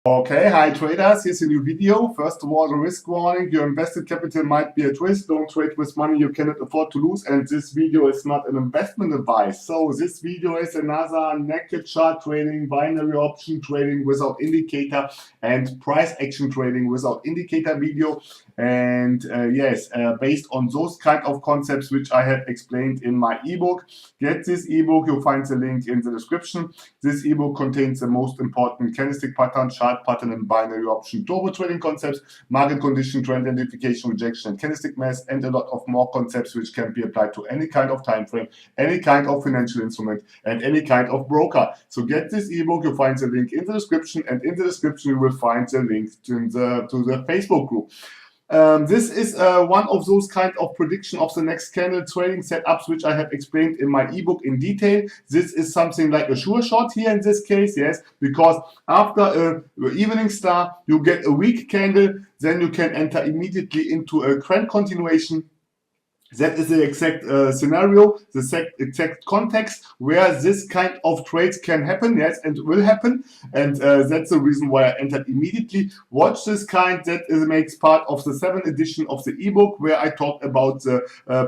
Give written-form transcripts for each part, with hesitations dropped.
Okay, hi traders, here's a new video. First of all, the risk warning: your invested capital might be at risk. Don't trade with money you cannot afford to lose, and this video is not an investment advice. So this video is another naked chart trading, binary option trading without indicator, and price action trading without indicator video. And based on those kind of concepts which I have explained in my ebook. Get this ebook, you'll find the link in the description. This ebook contains the most important candlestick pattern, chart pattern, and binary option turbo trading concepts, market condition, trend identification, rejection, and candlestick math, and a lot of more concepts which can be applied to any kind of time frame, any kind of financial instrument, and any kind of broker. So get this ebook, you'll find the link in the description, and in the description you will find the link to the Facebook group. This is one of those kind of prediction of the next candle trading setups which I have explained in my ebook in detail. This is something like a sure shot here in this case, yes, because after a evening star you get a weak candle, then you can enter immediately into a trend continuation. That is the exact scenario, the exact context where this kind of trades can happen, yes, and will happen. And that's the reason why I entered immediately. Watch this kind, that makes part of the 7th edition of the ebook, where I talk about the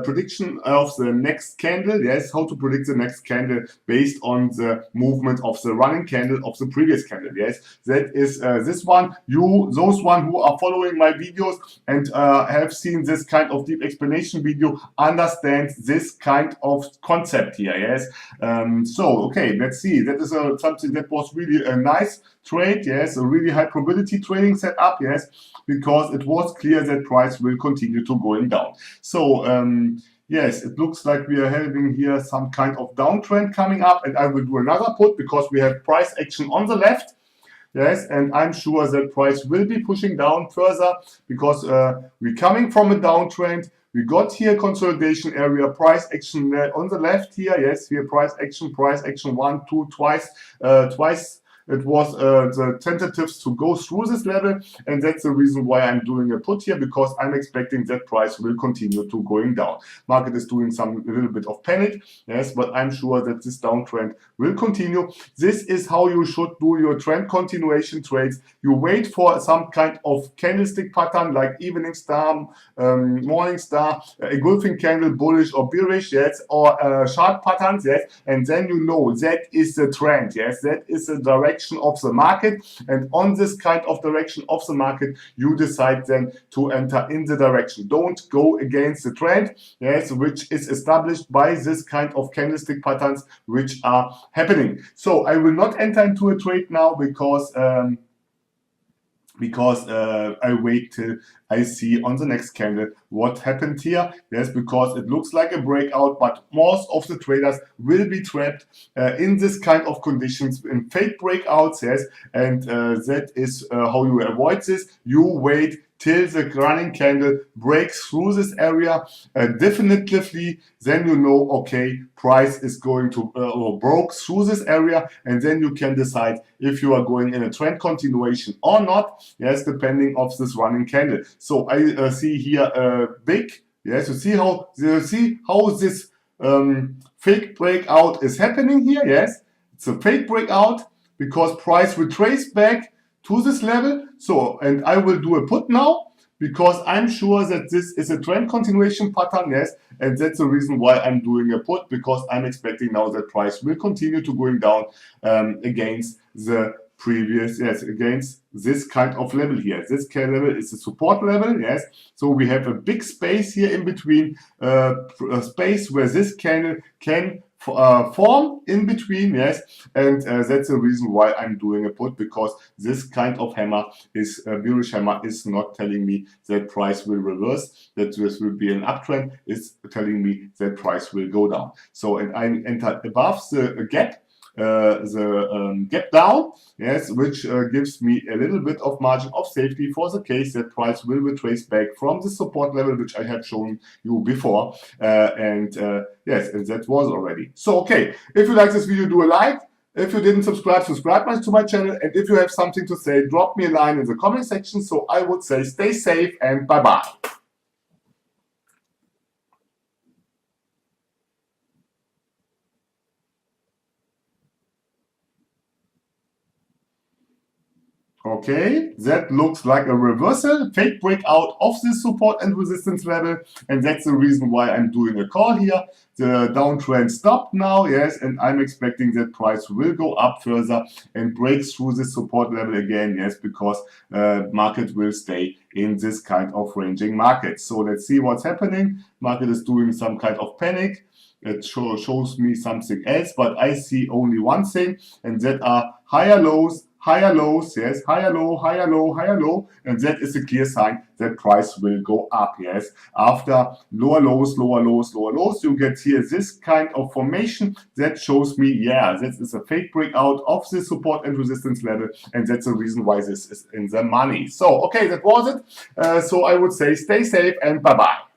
prediction of the next candle, yes, how to predict the next candle based on the movement of the running candle of the previous candle, yes. That is this one. Those one who are following my videos and have seen this kind of deep explanation video understand this kind of concept here, yes. Okay, let's see. That is something that was really a nice trade, yes, a really high probability trading setup, yes, because it was clear that price will continue to going down. So yes, it looks like we are having here some kind of downtrend coming up, and I will do another put because we have price action on the left. Yes, and I'm sure that price will be pushing down further because we're coming from a downtrend. We got here consolidation area, price action on the left here. Yes, here price action 1, 2, twice. It was the tentatives to go through this level, and that's the reason why I'm doing a put here, because I'm expecting that price will continue to going down. Market is doing a little bit of panic, yes, but I'm sure that this downtrend will continue. This is how you should do your trend continuation trades. You wait for some kind of candlestick pattern like evening star, morning star, engulfing candle, bullish or bearish, yes, or chart patterns, yes, and then you know that is the trend, yes, that is the direction of the market, and on this kind of direction of the market you decide then to enter in the direction. Don't go against the trend, yes, which is established by this kind of candlestick patterns which are happening. So I will not enter into a trade now because I wait till I see on the next candle what happened here. Yes, because it looks like a breakout, but most of the traders will be trapped in this kind of conditions in fake breakouts, yes, and that is how you avoid this. You wait till the running candle breaks through this area definitively, then you know, okay, price is going to or broke through this area, and then you can decide if you are going in a trend continuation or not, yes, depending of this running candle. So I see here a big, yes, you see how this fake breakout is happening here, yes, it's a fake breakout because price will trace back to this level. So, and I will do a put now because I'm sure that this is a trend continuation pattern, yes, and that's the reason why I'm doing a put, because I'm expecting now that price will continue to going down against the previous, yes, against this kind of level here. This level is a support level, yes. So we have a big space here in between, a space where this candle can form in between, yes, and that's the reason why I'm doing a put, because this kind of hammer is bearish hammer is not telling me that price will reverse, that this will be an uptrend. It's telling me that price will go down. So, and I entered above the gap, gap down, yes, which gives me a little bit of margin of safety for the case that price will retrace back from the support level which I have shown you before, yes, and that was already. So okay, if you like this video, do a like. If you didn't subscribe to my channel, and if you have something to say, drop me a line in the comment section. So I would say stay safe and bye bye. Okay, that looks like a reversal, fake breakout of this support and resistance level, and that's the reason why I'm doing a call here. The downtrend stopped now, yes, and I'm expecting that price will go up further and break through this support level again, yes, because market will stay in this kind of ranging market. So let's see what's happening. Market is doing some kind of panic. It shows me something else, but I see only one thing, and that are higher lows, yes, higher low, higher low, higher low, and that is a clear sign that price will go up, yes. After lower lows, lower lows, lower lows, you get here this kind of formation that shows me, yeah, that is a fake breakout of the support and resistance level, and that's the reason why this is in the money. So, okay, that was it. So I would say stay safe and bye-bye.